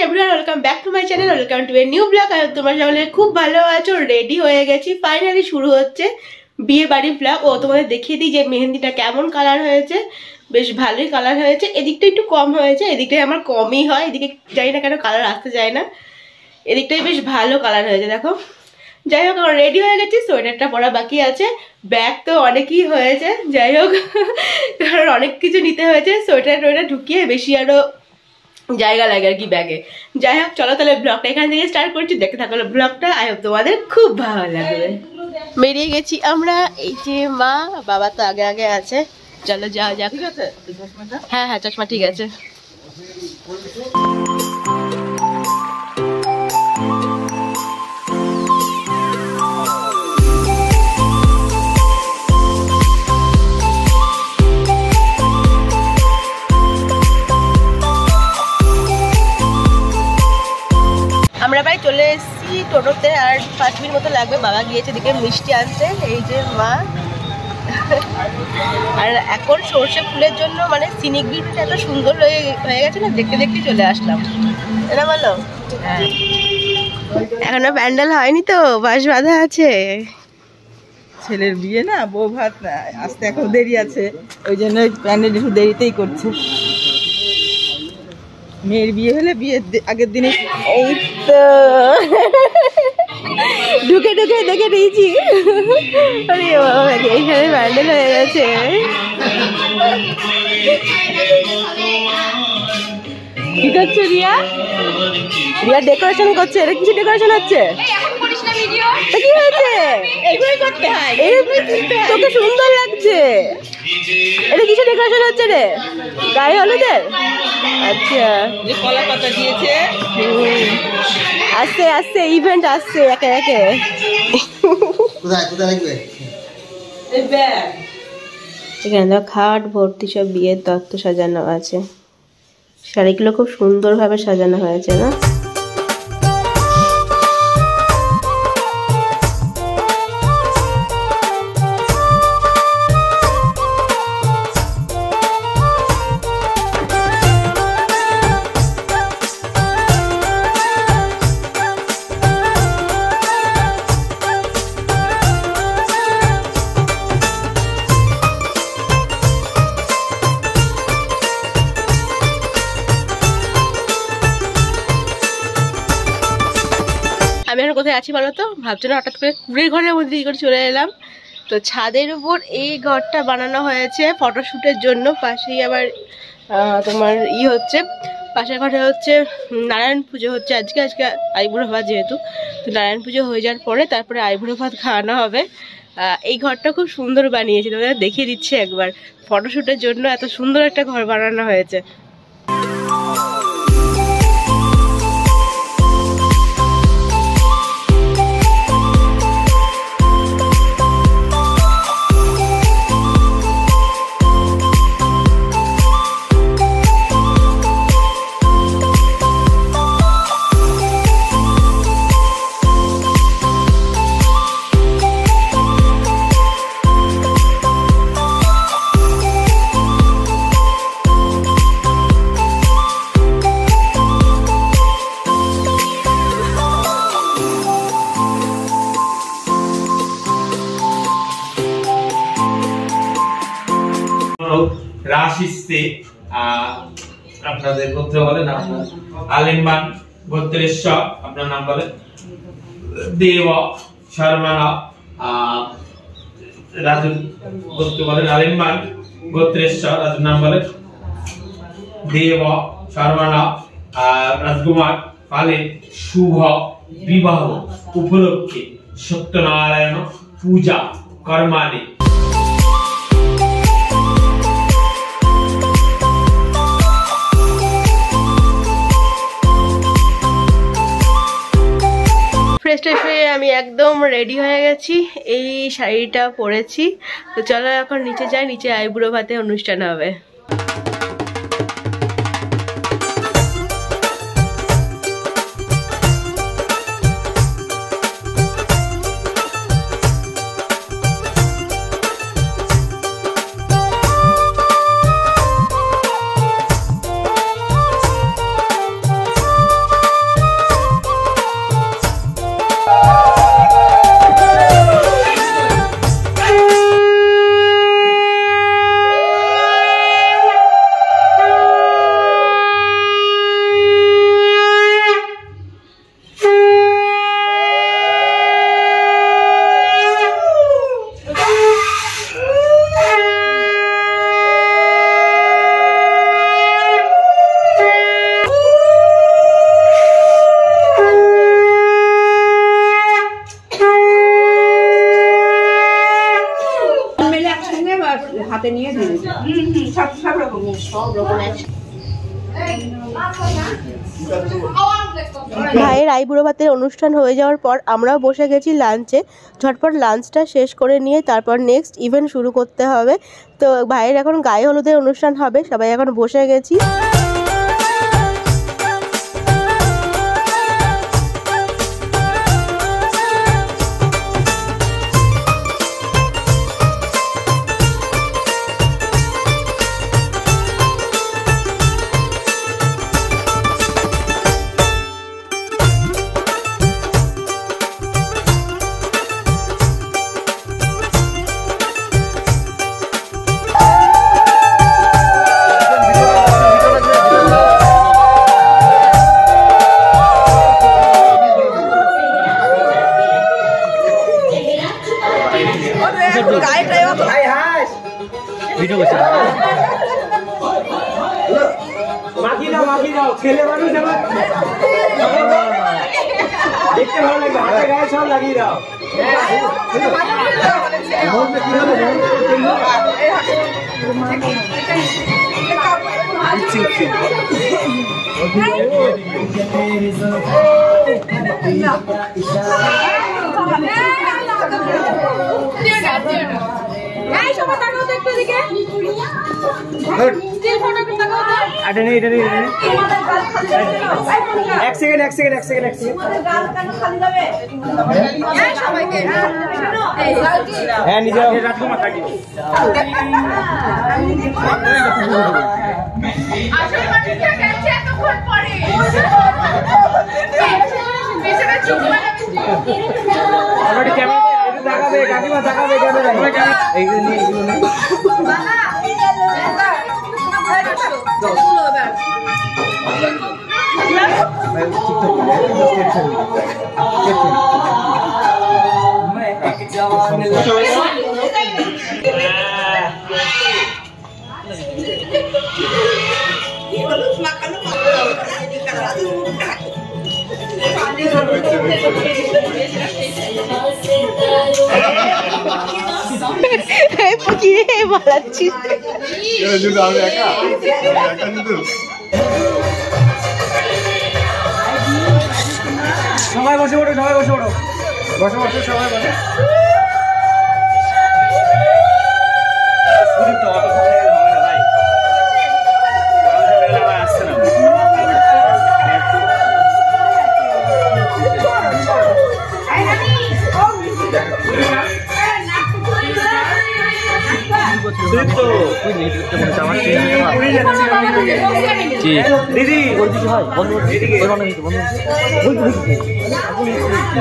Everyone, welcome back to my channel, welcome to a new blog. তোমরা সকলে খুব ভালো আছো, রেডি হয়ে গেছি, ফাইনালি শুরু হচ্ছে বিয়ে বাড়ির ব্লগ। ও তোমাদের দেখিয়ে দিই যে মেহেন্দিটা কেমন কালার হয়েছে। বেশ ভালোই কালার হয়েছে, এদিকটা একটু কম হয়েছে, এদিকটাই আমার কমই হয়, এদিকে জানি না কেন কালার আসতে যায় না, এদিকটাই বেশ ভালো কালার হয়েছে দেখো। যাই হোক, আমার রেডি হয়ে গেছি, সোয়েটারটা পরা বাকি আছে, ব্যাগ তো অনেকই হয়েছে, যাই হোক কারণ অনেক কিছু নিতে হয়েছে, সোয়েটার টোয়েটার ঢুকিয়ে বেশি আরো জায়গা লাগে আর কি ব্যাগে। যাই হোক, চলো তাহলে ব্লগটা এখান থেকে স্টার্ট করছি, দেখতে থাকো ব্লগটা, আই হোপ তোমাদের খুব ভালো লাগবে। বেরিয়ে গেছি আমরা, এই যে মা বাবা তো আগে আগে আছে, চলো যাওয়া যাক। ঠিক আছে, হ্যাঁ হ্যাঁ চশমা ঠিক আছে। আমরা ভাই চলে এসেছি টোটোতে, আর 5 মিনিট মতো লাগবে। বাবা গিয়েছে দিকে মিষ্টি আনতে, এই যে মা। আর এখন সর্ষে ফুলের জন্য মানে সিনিক বিউটিটা এত সুন্দর হয়ে গেছে না, দেখতে দেখতে চলে আসলাম, এটা বলো। এখনো প্যান্ডেল হয়নি তো, বাঁশ বাঁধা আছে। ছেলের বিয়ে না, বউ ভাত আসতে এখন দেরি আছে, ওই জন্য প্যান্ডেল একটু দেরিতেই করছে। মেয়ের বিয়ে হলে বিয়ের আগের দিনে এই তো ঢুকে ঢুকে দেখে নিয়েছি, এইখানে প্যান্ডেল হয়ে গেছে। কি করছে রিয়া? রিয়া ডেকোরেশন করছে। এটা কিছু ডেকোরেশন হচ্ছে? কি হয়েছে? তোকে সুন্দর লাগছে। এটা কিছু ডেকোরেশন হচ্ছে রে, গায়ে হলুদের? আচ্ছা, কলা পাতা দিয়েছে। আস্তে আস্তে ইভেন্ট আসছে একে একে। এখানে তো খাট ভর্তি সব বিয়ের তত্ত্ব সাজানো আছে, শাড়িগুলো খুব সুন্দরভাবে সাজানো হয়েছে না? আমি এখন কোথায় আছি বলো তো? ভাবছো না হঠাৎ করে কুড়ির ঘরের মধ্যে করে চলে এলাম। তো ছাদের উপর এই ঘরটা বানানো হয়েছে ফটোশ্যুটের জন্য। পাশেই আবার তোমার হচ্ছে, পাশের ঘরে হচ্ছে নারায়ণ পুজো হচ্ছে আজকে আইবুড়ো ভাত, যেহেতু তো নারায়ণ পুজো হয়ে যাওয়ার পরে তারপরে আইবুড়ো ভাত খাওয়ানো হবে। এই ঘরটা খুব সুন্দর বানিয়েছে, তোমাদের দেখিয়ে দিচ্ছে একবার। ফটোশ্যুটের জন্য এত সুন্দর একটা ঘর বানানো হয়েছে। রাশিস্তে আপনাদের গোত্র বলেন, আপনার আলিমান গোত্রেশ্ব আপনার নাম বলেন, দেব শর্মানা রাজু গোত্র বলেন, আলিমান গোত্রেশ্ব রাজুর নাম বলেন, দেব শর্মানা রাজকুমার পালে শুভ বিবাহ উপলক্ষে সত্যনারায়ণ পূজা কর্মালে ফ্রেশ ট্রেশ হয়ে আমি একদম রেডি হয়ে গেছি, এই শাড়িটা পরেছি। তো চলো এখন নিচে যাই, নিচে আইবুড়ো ভাতে অনুষ্ঠান হবে। হাতে নিয়ে দিন। সব রকম আছে। ভাইয়ের আইবুড়ো ভাতের অনুষ্ঠান হয়ে যাওয়ার পর আমরাও বসে গেছি লাঞ্চে। ঝটপট লাঞ্চটা শেষ করে নিয়ে তারপর নেক্সট ইভেন্ট শুরু করতে হবে। তো ভাইয়ের এখন গায়ে হলুদের অনুষ্ঠান হবে, সবাই এখন বসে গেছি। ছেলে মানুষ দেখতে ভালো লাগবে, হাতে গায়ে সব লাগিয়ে দাও। এক সেকেন্ড হ্যাঁ নিজে রাজকুমার থাকি। কাকিমা তাকাবে সবাই বসে পড়ো, সবাই বসে পড়ো, বসে বসে সবাই বসে।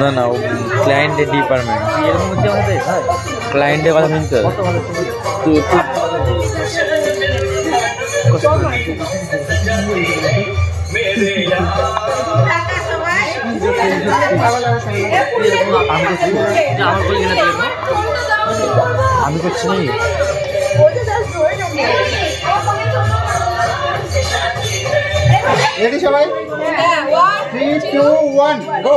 না না ক্লায়েন্টের ডিপার্টমেন্ট, ক্লায়েন্টের কথা শুনতে হবে। আমি করছি না। রেডি সবাই? 3, 2, 1 গো।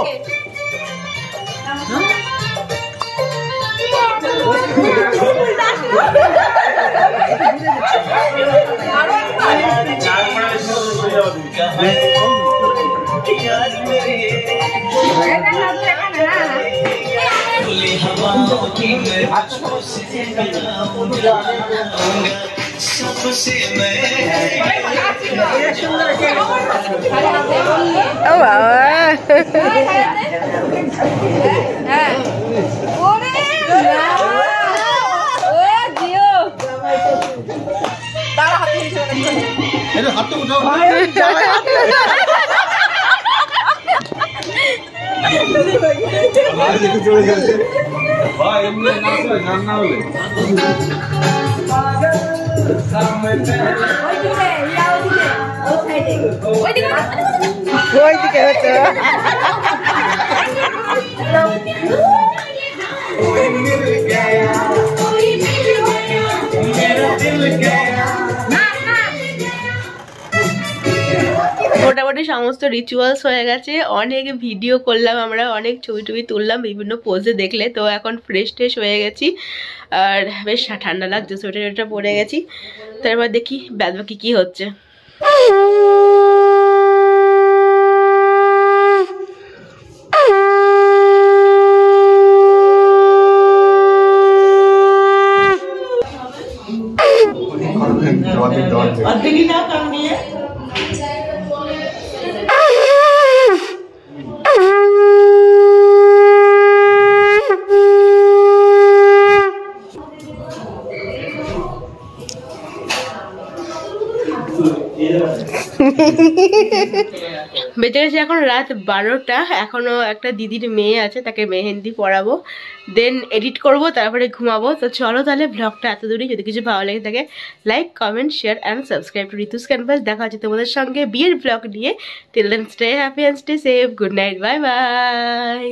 হাত তো উঠাও। চলে যাচ্ছে ভাই, এমনি না হলে ওইদিকে হচ্ছে মোটামুটি মোটামুটি সমস্ত রিচুয়ালস হয়ে গেছে, অনেক ভিডিও করলাম আমরা, অনেক ছবি টবি তুললাম বিভিন্ন পোজে দেখলে। তো এখন ফ্রেশ ট্রেশ হয়ে গেছি আর বেশ ঠান্ডা লাগছে, সোয়েটার পরে গেছি। তারপর দেখি বাদ বাকি কি হচ্ছে। অর্ধেকই দাও কাম দিয়ে। বেঁচে গেছে এখন রাত 12টা। এখনো একটা দিদির মেয়ে আছে, তাকে মেহেন্দি পরাবো, দেন এডিট করব, তারপরে ঘুমাবো। তো চলো তাহলে ব্লগটা এত দূরই। যদি কিছু ভালো লেগে থাকে like comment share and subscribe to Ritu's canvas. দেখা হচ্ছে তোমাদের সঙ্গে বিয়ের ব্লগ নিয়ে। Till then stay happy and stay safe. Good night, bye by.